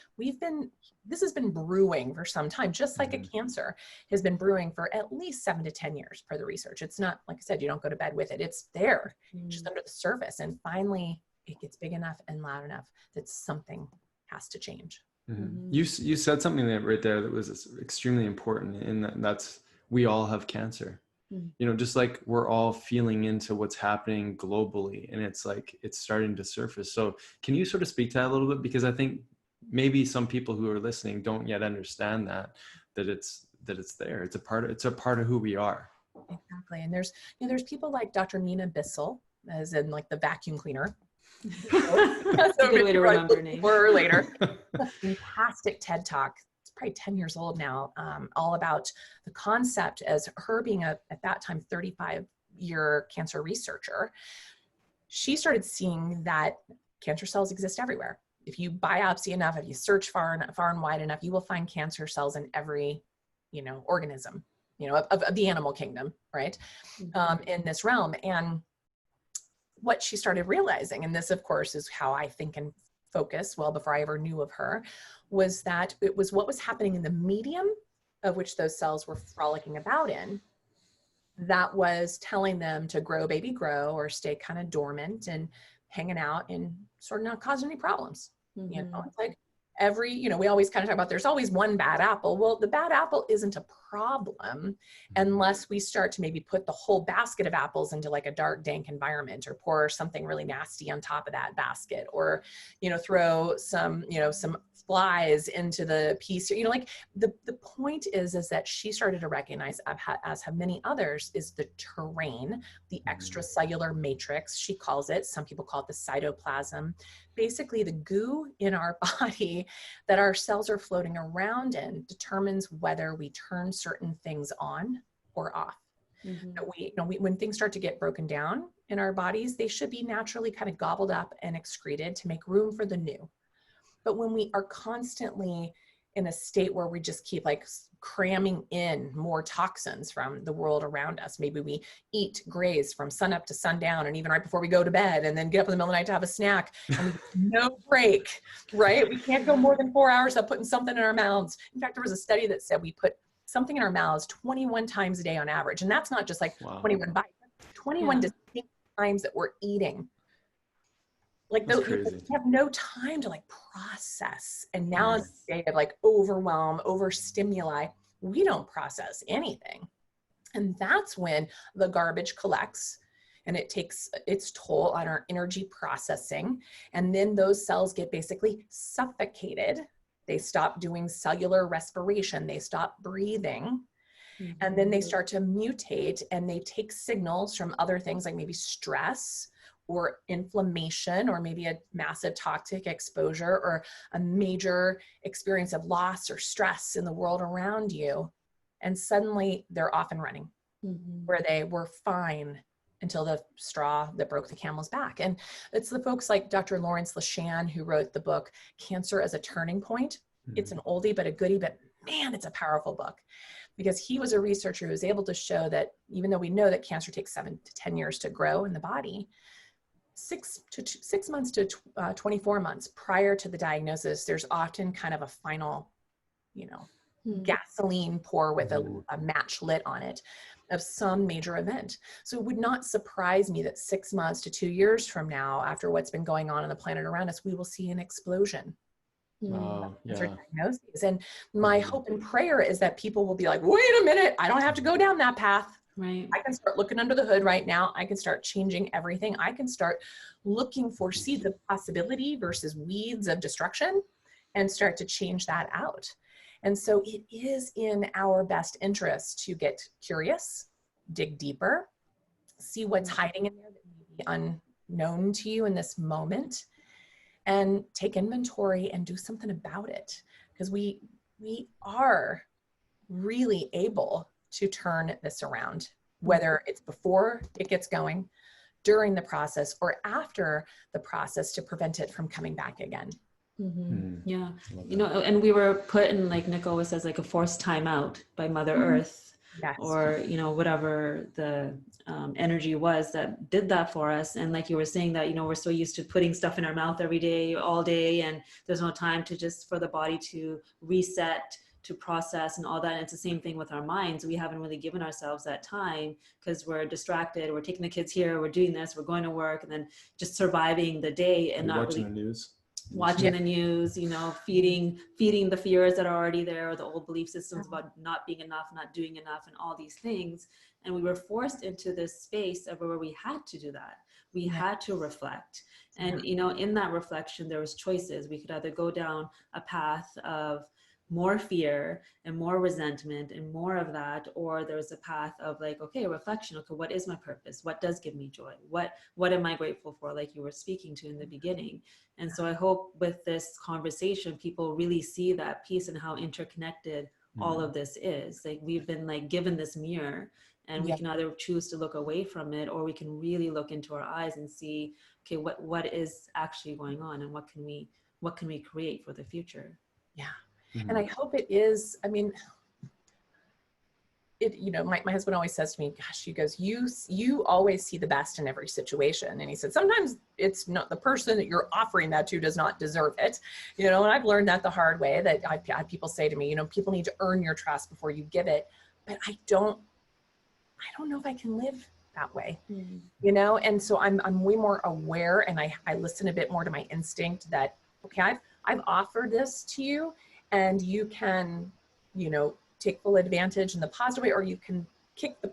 this has been brewing for some time, just like a cancer has been brewing for at least 7 to 10 years per the research. It's not, like I said, you don't go to bed with it. It's there, just under the surface. And finally, it gets big enough and loud enough that something has to change. You said something right there that was extremely important, and that's we all have cancer. You know, just like we're all feeling into what's happening globally, and it's like it's starting to surface. So can you sort of speak to that a little bit? Because I think maybe some people who are listening don't yet understand that it's there. It's a part of who we are. Exactly. And there's people like Dr. Nina Bissell, as in like the vacuum cleaner. That's a good way to remember her name. For later. A fantastic TED Talk. It's probably 10 years old now, all about the concept, as her being at that time 35-year cancer researcher. She started seeing that cancer cells exist everywhere. If you biopsy enough, if you search far and wide enough, you will find cancer cells in every, organism, of the animal kingdom, right? In this realm. And what she started realizing, and this of course is how I think and focus well before I ever knew of her, was that it was what was happening in the medium of which those cells were frolicking about in that was telling them to grow, baby, grow, or stay kind of dormant and hanging out and sort of not causing any problems. It's like we always kind of talk about there's always one bad apple. Well, the bad apple isn't a problem unless we start to maybe put the whole basket of apples into like a dark, dank environment, or pour something really nasty on top of that basket, or, throw some flies into the piece, like the point is that she started to recognize, as have many others, is the terrain, the extracellular matrix, she calls it. Some people call it the cytoplasm. Basically, the goo in our body that our cells are floating around in determines whether we turn certain things on or off. When things start to get broken down in our bodies, they should be naturally kind of gobbled up and excreted to make room for the new. But when we are constantly in a state where we just keep like cramming in more toxins from the world around us, maybe we eat, graze from sun up to sundown, and even right before we go to bed, and then get up in the middle of the night to have a snack, and we get no break, right? We can't go more than 4 hours without putting something in our mouths. In fact, there was a study that said we put something in our mouths 21 times a day on average. And that's not just like 21 bites, 21 distinct times that we're eating. Like those, we have no time to like process. And now in a state of like overwhelm, overstimuli, we don't process anything. And that's when the garbage collects and it takes its toll on our energy processing. And then those cells get basically suffocated. They stop doing cellular respiration. They stop breathing. And then they start to mutate, and they take signals from other things like maybe stress or inflammation, or maybe a massive toxic exposure, or a major experience of loss or stress in the world around you. And suddenly they're off and running, where they were fine until the straw that broke the camel's back. And it's the folks like Dr. Lawrence Lashan who wrote the book, Cancer as a Turning Point. It's an oldie, but a goodie, but man, it's a powerful book, because he was a researcher who was able to show that even though we know that cancer takes 7 to 10 years to grow in the body, 6 months to 24 months prior to the diagnosis, there's often kind of a final, gasoline pour with a match lit on it of some major event. So it would not surprise me that 6 months to 2 years from now, after what's been going on the planet around us, we will see an explosion. Diagnoses. And my hope and prayer is that people will be like, wait a minute, I don't have to go down that path. Right. I can start looking under the hood right now. I can start changing everything. I can start looking for seeds of possibility versus weeds of destruction, and start to change that out. And so it is in our best interest to get curious, dig deeper, see what's hiding in there that may be unknown to you in this moment, and take inventory and do something about it. Because we are really able to turn this around, whether it's before it gets going, during the process, or after the process, to prevent it from coming back again. Yeah. And we were put in, like Nick always says, like a forced timeout by Mother Earth, Yes. or, whatever the energy was that did that for us. And like you were saying that, we're so used to putting stuff in our mouth every day, all day, and there's no time to just for the body to reset, to process and all that. And it's the same thing with our minds. We haven't really given ourselves that time because we're distracted. We're taking the kids here, we're doing this, we're going to work, and then just surviving the day and not watching really the news. Watching the news, feeding the fears that are already there, or the old belief systems about not being enough, not doing enough, and all these things. And we were forced into this space of where we had to do that. We had to reflect. And, in that reflection, there was choices. We could either go down a path of more fear and more resentment and more of that, or there's a path of like, okay, reflection. Okay, what is my purpose? What does give me joy? What am I grateful for? Like you were speaking to in the beginning. And so I hope with this conversation, people really see that piece and how interconnected all of this is. Like we've been like given this mirror, and we can either choose to look away from it, or we can really look into our eyes and see, okay, what is actually going on, and what can we create for the future? Yeah. And I hope it is, I mean, my husband always says to me, gosh, he goes, you always see the best in every situation. And he said, sometimes it's not the person that you're offering that to does not deserve it. And I've learned that the hard way, that I've had people say to me, people need to earn your trust before you give it. But I don't know if I can live that way, And so I'm way more aware, and I listen a bit more to my instinct that, okay, I've offered this to you, and you can, take full advantage in the positive way, or you can kick the,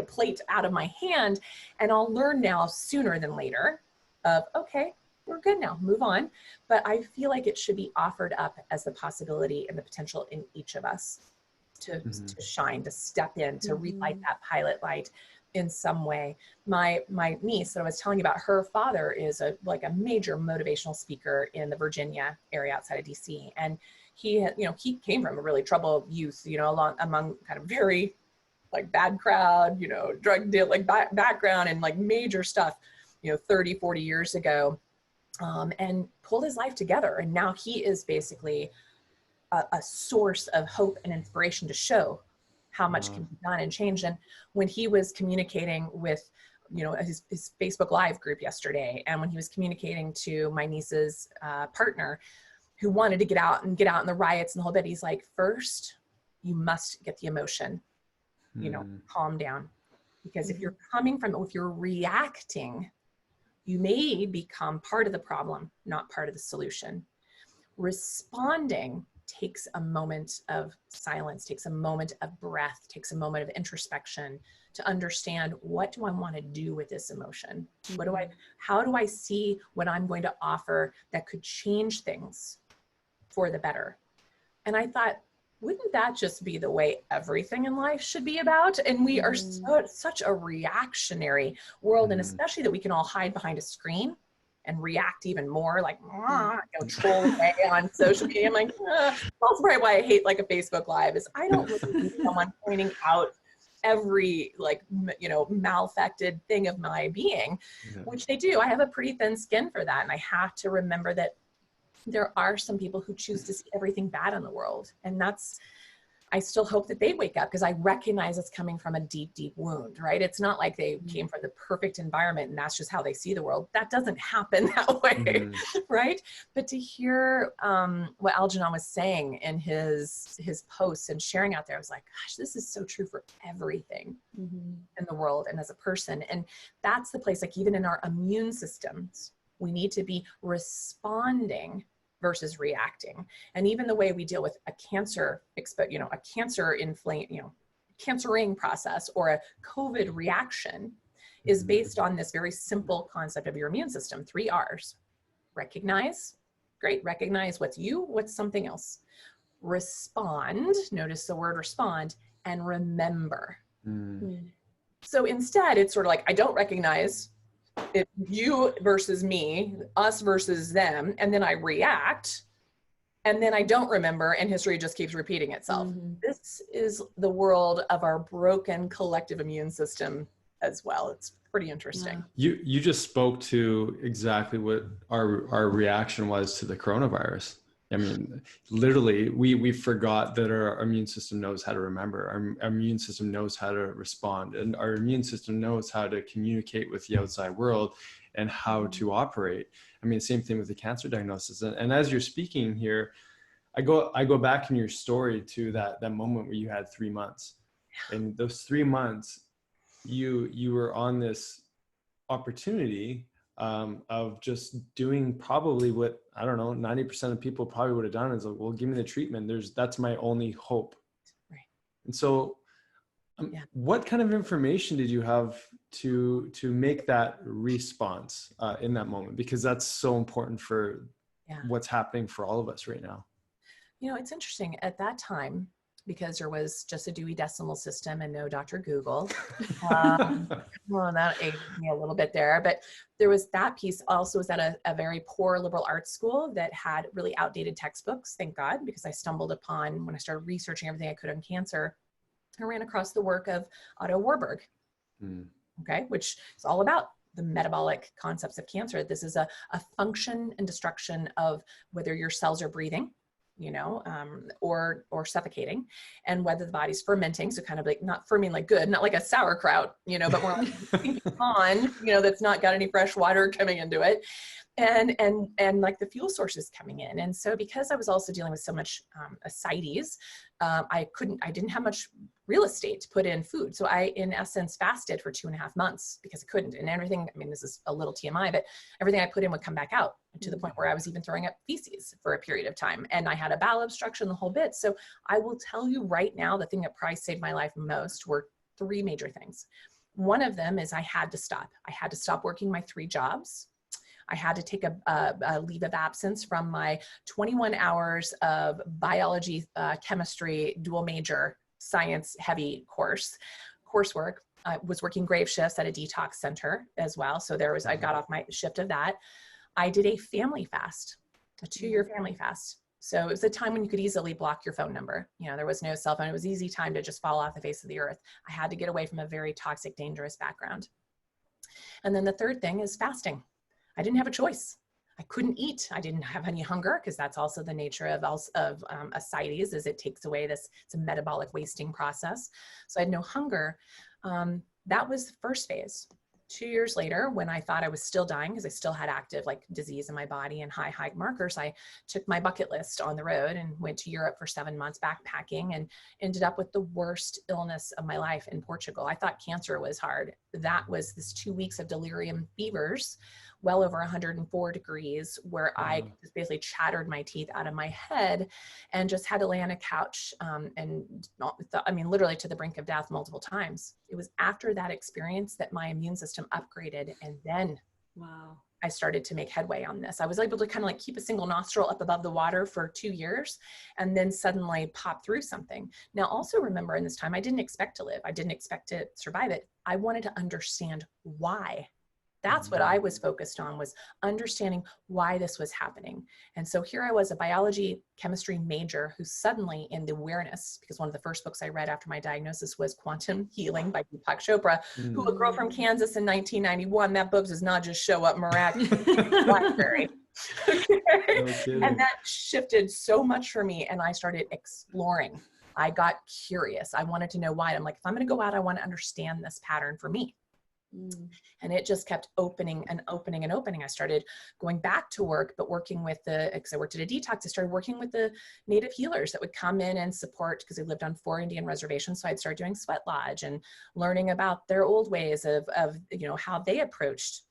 plate out of my hand. And I'll learn now sooner than later of, okay, we're good now, move on. But I feel like it should be offered up as the possibility and the potential in each of us to shine, to step in, to relight that pilot light in some way. My niece that I was telling you about, her father is a major motivational speaker in the Virginia area outside of DC. And he came from a really troubled youth, among kind of very bad crowd, drug deal, background and major stuff, 30, 40 years ago, and pulled his life together. And now he is basically a source of hope and inspiration to show how much can be done and changed. And when he was communicating with, his Facebook Live group yesterday, and when he was communicating to my niece's partner, who wanted to get out in the riots and the whole bit, he's like, first, you must get the emotion, calm down. Because if you're reacting, you may become part of the problem, not part of the solution. Responding takes a moment of silence, takes a moment of breath, takes a moment of introspection to understand, what do I want to do with this emotion? How do I see what I'm going to offer that could change things for the better? And I thought, wouldn't that just be the way everything in life should be about? And we are such a reactionary world, and especially that we can all hide behind a screen and react even more, troll away on social media. I'm like, that's probably why I hate a Facebook Live, is I don't really need someone pointing out every malfected thing of my being, which they do. I have a pretty thin skin for that. And I have to remember that there are some people who choose to see everything bad in the world. And I still hope that they wake up, because I recognize it's coming from a deep, deep wound, right? It's not like they came from the perfect environment and that's just how they see the world. That doesn't happen that way, right? But to hear what Algernon was saying in his posts and sharing out there, I was like, gosh, this is so true for everything in the world and as a person. And that's the place, even in our immune systems, we need to be responding versus reacting. And even the way we deal with a cancer, a cancering process or a COVID reaction is based on this very simple concept of your immune system, 3 R's. Recognize, great, recognize what's you, what's something else. Respond, notice the word respond, and remember. So instead, it's sort of I don't recognize it, you versus me, us versus them, and then I react, and then I don't remember, and history just keeps repeating itself. This is the world of our broken collective immune system as well. It's pretty interesting. You just spoke to exactly what our reaction was to the coronavirus. I mean, literally, we forgot that our immune system knows how to remember. Our immune system knows how to respond, and our immune system knows how to communicate with the outside world and how to operate. I mean, same thing with the cancer diagnosis. And as you're speaking here, I go back in your story to that moment where you had 3 months, and those 3 months, you were on this opportunity of just doing probably what, I don't know, 90% of people probably would have done is like, well, give me the treatment. That's my only hope. Right. And so what kind of information did you have to make that response in that moment? Because that's so important for what's happening for all of us right now. You know, it's interesting at that time, because there was just a Dewey Decimal System and no Dr. Google. Well, that aged me a little bit there, but there was that piece. Also was at a very poor liberal arts school that had really outdated textbooks, thank God, because I stumbled upon, when I started researching everything I could on cancer, I ran across the work of Otto Warburg, okay, which is all about the metabolic concepts of cancer. This is a function and destruction of whether your cells are breathing, you know, or suffocating, and whether the body's fermenting. So kind of like, not fermenting like good, not like a sauerkraut, you know, but more like on, you know, that's not got any fresh water coming into it. And like the fuel sources coming in. And so because I was also dealing with so much ascites, I didn't have much real estate to put in food. So I, in essence, fasted for 2.5 months because I couldn't. And everything, I mean, this is a little TMI, but everything I put in would come back out, to the point where I was even throwing up feces for a period of time. And I had a bowel obstruction, the whole bit. So I will tell you right now, the thing that probably saved my life most were 3 major things. One of them is I had to stop. I had to stop working my 3 jobs. I had to take a leave of absence from my 21 hours of biology, chemistry, dual major, science heavy coursework. I was working grave shifts at a detox center as well. So I got off my shift of that. I did a family fast, a 2-year family fast. So it was a time when you could easily block your phone number. You know, there was no cell phone. It was easy time to just fall off the face of the earth. I had to get away from a very toxic, dangerous background. And then the third thing is fasting. I didn't have a choice. I couldn't eat. I didn't have any hunger, because that's also the nature of ascites, is it takes away this, it's a metabolic wasting process. So I had no hunger. That was the first phase. 2 years later, when I thought I was still dying because I still had active like disease in my body and high markers, I took my bucket list on the road and went to Europe for 7 months backpacking, and ended up with the worst illness of my life in Portugal. I thought cancer was hard. That was this 2 weeks of delirium fevers, well over 104 degrees, where I just basically chattered my teeth out of my head and just had to lay on a couch, literally to the brink of death multiple times. It was after that experience that my immune system upgraded, and then I started to make headway on this. I was able to kind of like keep a single nostril up above the water for 2 years, and then suddenly pop through something. Now, also remember, in this time, I didn't expect to live. I didn't expect to survive it. I wanted to understand why. That's what I was focused on, was understanding why this was happening. And so here I was, a biology chemistry major, who suddenly, in the awareness, because one of the first books I read after my diagnosis was Quantum Healing by Deepak Chopra, who, a girl from Kansas in 1991, that book does not just show up miraculously in the library. Okay. And that shifted so much for me. And I started exploring. I got curious. I wanted to know why. I'm like, if I'm going to go out, I want to understand this pattern for me. And it just kept opening and opening and opening. I started going back to work, but working with because I worked at a detox, I started working with the native healers that would come in and support, because I lived on 4 Indian reservations. So I'd start doing sweat lodge and learning about their old ways of how they approached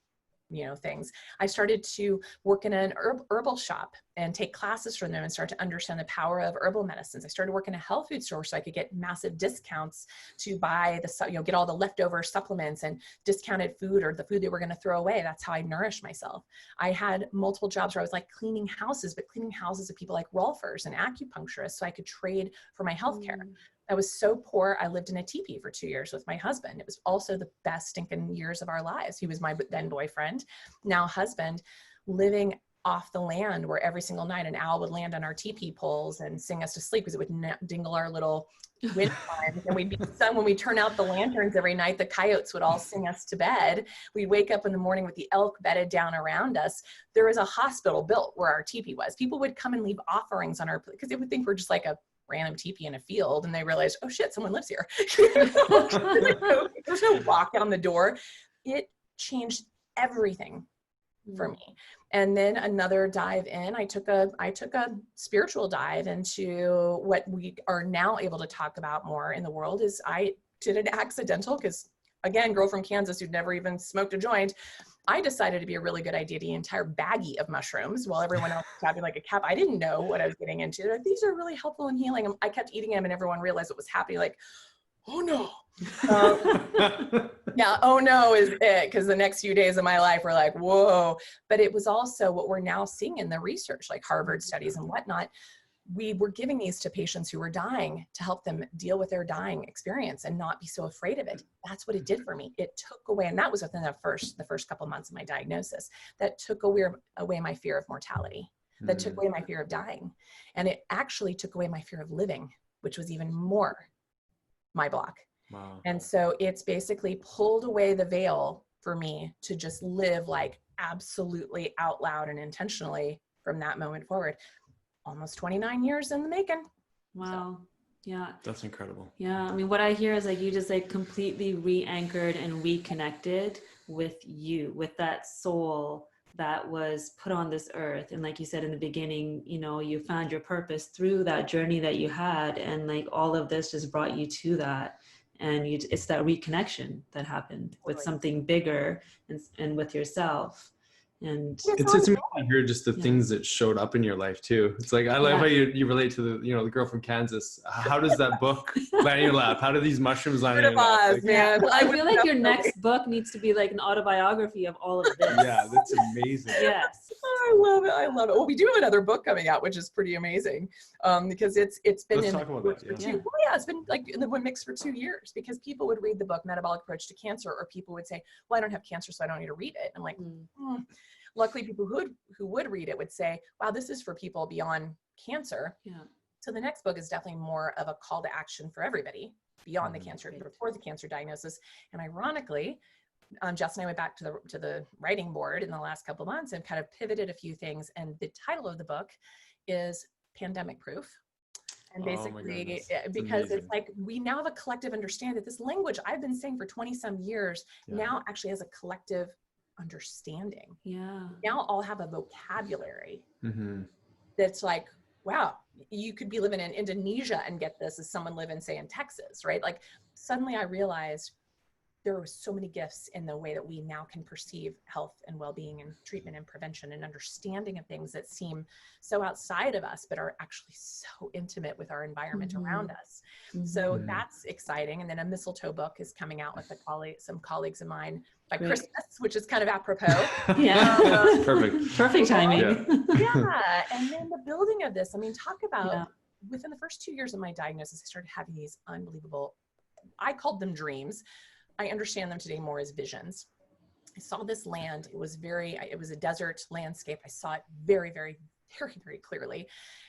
things. I started to work in an herbal shop and take classes from them and start to understand the power of herbal medicines. I started working in a health food store so I could get massive discounts to buy get all the leftover supplements and discounted food, or the food they were going to throw away. That's how I nourished myself. I had multiple jobs where I was like cleaning houses, but cleaning houses of people like rolfers and acupuncturists, so I could trade for my healthcare. I was so poor, I lived in a teepee for 2 years with my husband. It was also the best stinking years of our lives. He was my then boyfriend, now husband, living off the land where every single night an owl would land on our teepee poles and sing us to sleep because it would dingle our little wind chimes. And we'd be when we turn out the lanterns every night, the coyotes would all sing us to bed. We'd wake up in the morning with the elk bedded down around us. There was a hospital built where our teepee was. People would come and leave offerings on our, because they would think we're just like a random teepee in a field, and they realized, oh shit, someone lives here. There's no lock on the door. It changed everything for me. And then another dive in, I took a spiritual dive into what we are now able to talk about more in the world. Is I did an accidental, because again, girl from Kansas who'd never even smoked a joint, I decided it'd be a really good idea to eat an entire baggie of mushrooms while everyone else was having like a cap. I didn't know what I was getting into. Like, these are really helpful in healing. I kept eating them and everyone realized what was happening. Like, oh no. Yeah, oh no is it, because the next few days of my life were like, whoa. But it was also what we're now seeing in the research, like Harvard studies and whatnot. We were giving these to patients who were dying to help them deal with their dying experience and not be so afraid of it. That's what it did for me. It took away, and that was within the first couple of months of my diagnosis, that took away my fear of mortality, that took away my fear of dying. And it actually took away my fear of living, which was even more my block. Wow. And so it's basically pulled away the veil for me to just live like absolutely out loud and intentionally from that moment forward. Almost 29 years in the making. Wow. Yeah. That's incredible. Yeah. I mean, what I hear is like you just like completely re-anchored and reconnected with you, with that soul that was put on this earth. And like you said in the beginning, you know, you found your purpose through that journey that you had. And like all of this just brought you to that. And it's that reconnection that happened with something bigger and with yourself. And it's amazing to hear just the things that showed up in your life too. It's like, I love how you relate to the girl from Kansas. How does that book land in your lap? How do these mushrooms land in your lap? Like, man. Well, I feel like your next book needs to be like an autobiography of all of this. Yeah, that's amazing. Yes. I love it. I love it. Well, we do have another book coming out, which is pretty amazing, because it's been Let's in talk about that, for two. Well, yeah, it's been like in the mix for 2 years, because people would read the book Metabolic Approach to Cancer, or people would say, well, I don't have cancer, so I don't need to read it. I'm like, Luckily, people who would read it would say, wow, this is for people beyond cancer. Yeah. So the next book is definitely more of a call to action for everybody beyond the cancer, before the cancer diagnosis. And ironically, Jess and I went back to the writing board in the last couple of months and kind of pivoted a few things. And the title of the book is Pandemic Proof. And basically, because it's like, we now have a collective understanding that this language I've been saying for 20 some years now actually has a collective understanding. Yeah. Now all have a vocabulary that's like, wow, you could be living in Indonesia and get this as someone living, say, in Texas, right? Like, suddenly I realized there were so many gifts in the way that we now can perceive health and well-being and treatment and prevention and understanding of things that seem so outside of us, but are actually so intimate with our environment around us. So that's exciting. And then a mistletoe book is coming out with some colleagues of mine by Christmas, which is kind of apropos. Perfect timing. Yeah. And then the building of this, I mean, talk about within the first 2 years of my diagnosis, I started having these unbelievable, I called them dreams. I understand them today more as visions. I saw this land. It was a desert landscape. I saw it very, very, very, very clearly.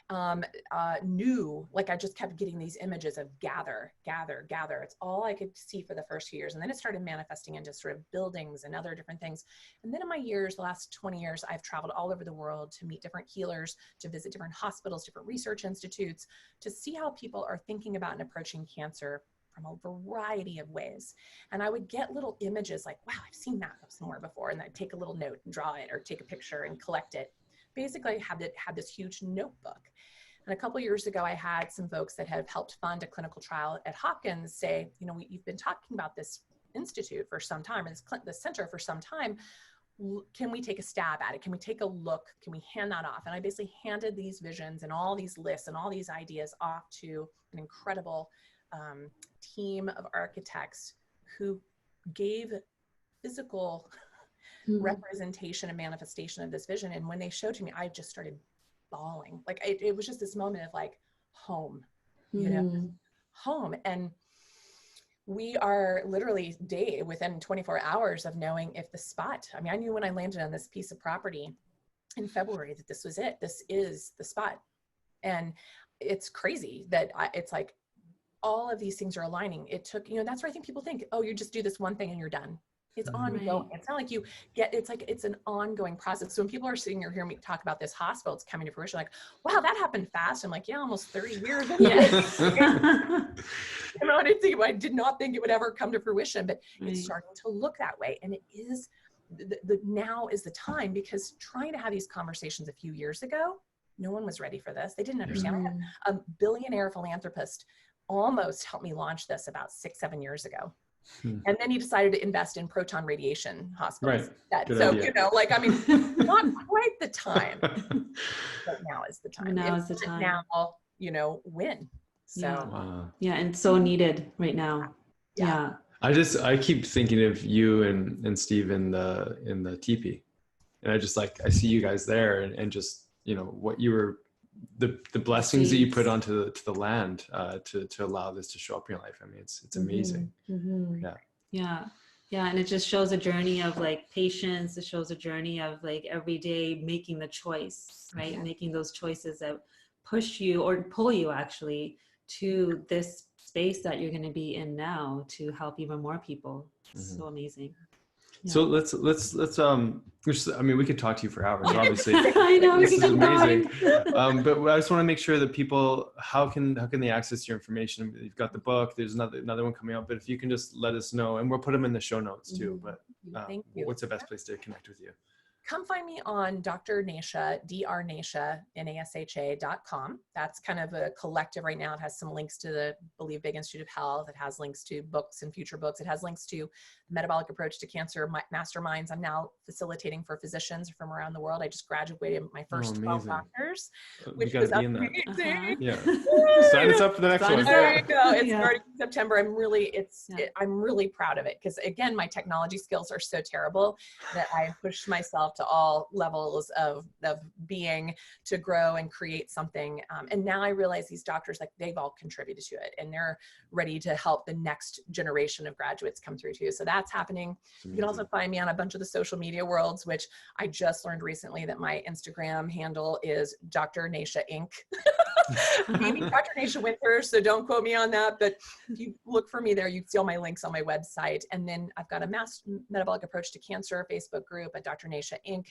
Like I just kept getting these images of gather. It's all I could see for the first few years. And then it started manifesting into sort of buildings and other different things. And then in my years, the last 20 years, I've traveled all over the world to meet different healers, to visit different hospitals, different research institutes, to see how people are thinking about and approaching cancer from a variety of ways. And I would get little images like, wow, I've seen that somewhere before. And I'd take a little note and draw it, or take a picture and collect it. Basically, I had this huge notebook. And a couple of years ago, I had some folks that have helped fund a clinical trial at Hopkins say, you know, you've been talking about this institute for some time, or this center for some time. Can we take a stab at it? Can we take a look? Can we hand that off? And I basically handed these visions and all these lists and all these ideas off to an incredible team of architects who gave physical representation and manifestation of this vision. And when they showed to me, I just started bawling. Like it was just this moment of like home, you know, home. And we are literally within 24 hours of knowing if the spot, I mean, I knew when I landed on this piece of property, in February that this was it. This is the spot. And it's crazy that it's like all of these things are aligning. It took, that's where I think people think, oh, you just do this one thing and you're done. It's ongoing. It's not like you get, it's an ongoing process. So when people are sitting here hearing me talk about this hospital, it's coming to fruition, like, wow, that happened fast. I'm like, yeah, almost 30 years. I did not think it would ever come to fruition, but it's starting to look that way. And it is, now is the time, because trying to have these conversations a few years ago, no one was ready for this. They didn't understand. I had a billionaire philanthropist almost helped me launch this about 6-7 years ago. And then he decided to invest in proton radiation hospitals. Right. So, not quite the time, but now is the time. Now is the time. Now, win. So, and so needed right now. Yeah. I keep thinking of you and Steve in the teepee, and I see you guys there, and just, what you were, the blessings that you put onto the land to allow this to show up in your life. I mean, it's amazing. Yeah. And it just shows a journey of like patience. It shows a journey of like every day making the choice, right? Making those choices that push you or pull you actually to this space that you're going to be in now to help even more people. It's so amazing. Yeah. So let's we could talk to you for hours, obviously. I know, this is amazing. But I just want to make sure that people, how can they access your information? You've got the book, there's another one coming out, but if you can just let us know, and we'll put them in the show notes too. But Thank you. What's the best place to connect with you? Come find me on Dr Nasha, drnasha, NASHA.com. That's kind of a collective right now. It has some links to the Believe Big Institute of Health. It has links to books and future books. It has links to Metabolic Approach to Cancer masterminds I'm now facilitating for physicians from around the world. I just graduated my first 12 doctors, which was amazing. Yeah. Sign us up for the next one. There you go. It's starting in September. I'm really proud of it, because again, my technology skills are so terrible that I pushed myself to all levels of being to grow and create something. And now I realize these doctors, like, they've all contributed to it, and they're ready to help the next generation of graduates come through too. So that's happening. You can also find me on a bunch of the social media worlds, which I just learned recently that my Instagram handle is Dr Nasha Inc. Maybe Dr Nasha Winters, so don't quote me on that. But if you look for me there, you can see all my links on my website. And then I've got a Metabolic Approach to Cancer Facebook group, a Dr Nasha Inc.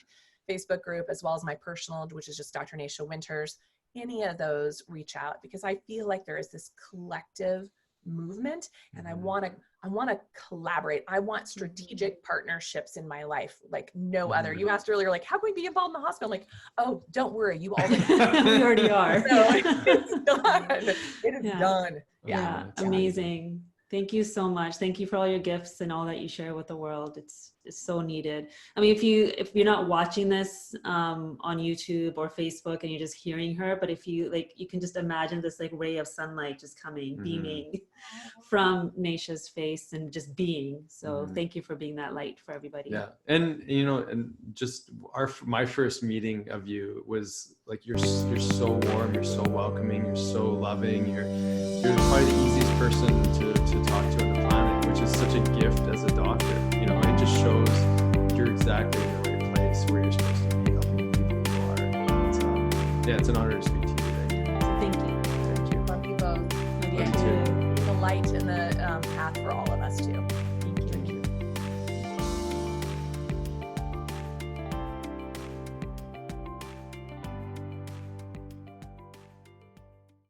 Facebook group, as well as my personal, which is just Dr Nasha Winters. Any of those, reach out, because I feel like there is this collective movement, and I want to collaborate. I want strategic partnerships in my life like no other. You asked earlier, like, how can we be involved in the hospital? I'm like, oh, don't worry, you already we already are. So it's done. It is done. Yeah. Amazing. Thank you so much. Thank you for all your gifts and all that you share with the world. It's so needed. I mean, if you're not watching this on YouTube or Facebook and you're just hearing her, but if you you can just imagine this like ray of sunlight just coming, beaming from Nasha's face and just being. So thank you for being that light for everybody. Yeah. And, and just my first meeting of you was like, you're so warm, you're so welcoming, you're so loving, you're probably the easiest person to talk to on the planet, which is such a gift as a doctor. It just shows you're exactly in the right place where you're supposed to be, helping people who are. It's an honor to speak to you today. Thank you. Thank you. Love you both. Love you too. The light and the path for all of us too.